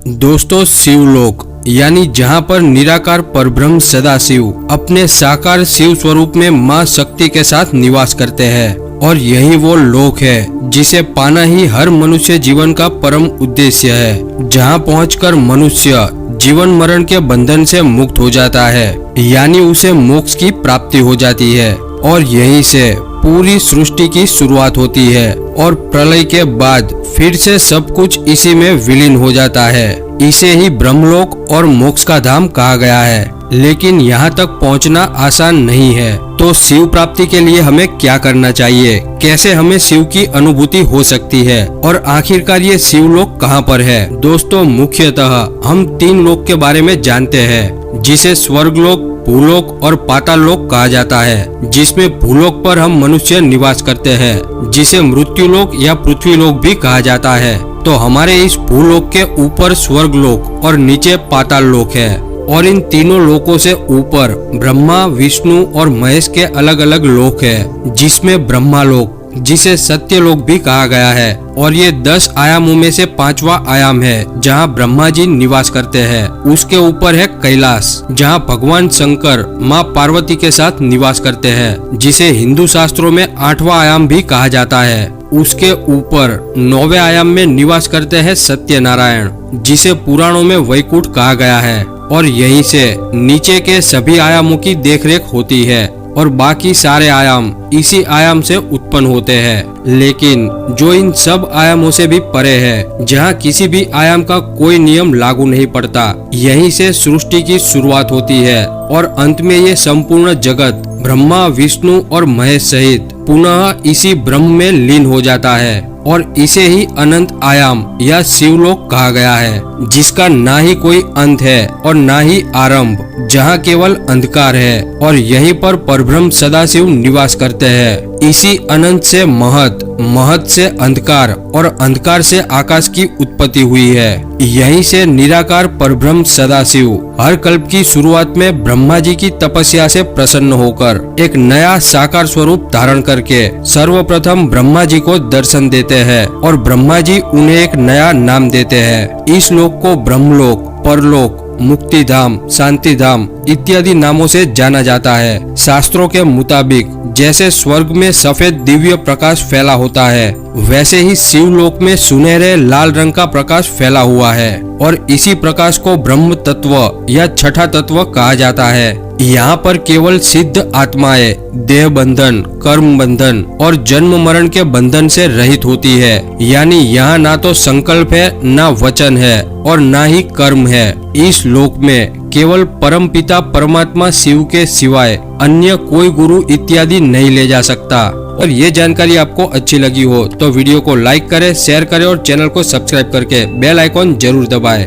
दोस्तों, शिवलोक यानी जहाँ पर निराकार परब्रह्म सदाशिव अपने साकार शिव स्वरूप में माँ शक्ति के साथ निवास करते हैं और यही वो लोक है जिसे पाना ही हर मनुष्य जीवन का परम उद्देश्य है, जहाँ पहुंचकर मनुष्य जीवन मरण के बंधन से मुक्त हो जाता है, यानी उसे मोक्ष की प्राप्ति हो जाती है और यहीं से पूरी सृष्टि की शुरुआत होती है और प्रलय के बाद फिर से सब कुछ इसी में विलीन हो जाता है। इसे ही ब्रह्मलोक और मोक्ष का धाम कहा गया है। लेकिन यहाँ तक पहुँचना आसान नहीं है, तो शिव प्राप्ति के लिए हमें क्या करना चाहिए, कैसे हमें शिव की अनुभूति हो सकती है और आखिरकार ये शिवलोक कहाँ पर है। दोस्तों, मुख्यतः हम 3 लोक के बारे में जानते हैं, जिसे स्वर्गलोक, भूलोक और पाताल लोक कहा जाता है। जिसमें भूलोक पर हम मनुष्य निवास करते हैं, जिसे मृत्युलोक या पृथ्वीलोक भी कहा जाता है। तो हमारे इस भूलोक के ऊपर स्वर्गलोक और नीचे पाताल लोक है और इन तीनों लोकों से ऊपर ब्रह्मा, विष्णु और महेश के अलग अलग लोक है, जिसमें ब्रह्मालोक, जिसे सत्यलोक भी कहा गया है, और ये 10 आयामों में से 5वां आयाम है जहाँ ब्रह्मा जी निवास करते हैं। उसके ऊपर है कैलाश, जहाँ भगवान शंकर माँ पार्वती के साथ निवास करते हैं, जिसे हिंदू शास्त्रों में 8वां आयाम भी कहा जाता है। उसके ऊपर 9वें आयाम में निवास करते हैं सत्यनारायण, जिसे पुराणों में वैकुंठ कहा गया है, और यहीं से नीचे के सभी आयामों की देखरेख होती है और बाकी सारे आयाम इसी आयाम से उत्पन्न होते हैं। लेकिन जो इन सब आयामों से भी परे है, जहाँ किसी भी आयाम का कोई नियम लागू नहीं पड़ता, यहीं से सृष्टि की शुरुआत होती है और अंत में ये संपूर्ण जगत ब्रह्मा, विष्णु और महेश सहित पुनः इसी ब्रह्म में लीन हो जाता है और इसे ही अनंत आयाम या शिवलोक कहा गया है, जिसका ना ही कोई अंत है और ना ही आरंभ, जहाँ केवल अंधकार है और यहीं पर परब्रह्म सदाशिव निवास करते हैं। इसी अनंत से महत, महत से अंधकार और अंधकार से आकाश की उत्पत्ति हुई है। यहीं से निराकार परब्रह्म सदाशिव हर कल्प की शुरुआत में ब्रह्मा जी की तपस्या से प्रसन्न होकर एक नया साकार स्वरूप धारण करके सर्वप्रथम ब्रह्मा जी को दर्शन देते हैं और ब्रह्मा जी उन्हें एक नया नाम देते हैं। इस लोक को ब्रह्मलोक, परलोक, मुक्ति धाम, शांति धाम इत्यादि नामों से जाना जाता है। शास्त्रों के मुताबिक जैसे स्वर्ग में सफेद दिव्य प्रकाश फैला होता है, वैसे ही शिवलोक में सुनहरे लाल रंग का प्रकाश फैला हुआ है और इसी प्रकाश को ब्रह्म तत्व या छठा तत्व कहा जाता है। यहाँ पर केवल सिद्ध आत्माएं देह बंधन, कर्म बंधन और जन्म मरण के बंधन से रहित होती है, यानी यहाँ ना तो संकल्प है, ना वचन है और ना ही कर्म है। इस लोक में केवल परम पिता परमात्मा शिव के सिवाय अन्य कोई गुरु इत्यादि नहीं ले जा सकता। और ये जानकारी आपको अच्छी लगी हो तो वीडियो को लाइक करें, शेयर करें और चैनल को सब्सक्राइब करके बेल आइकॉन जरूर दबाएं।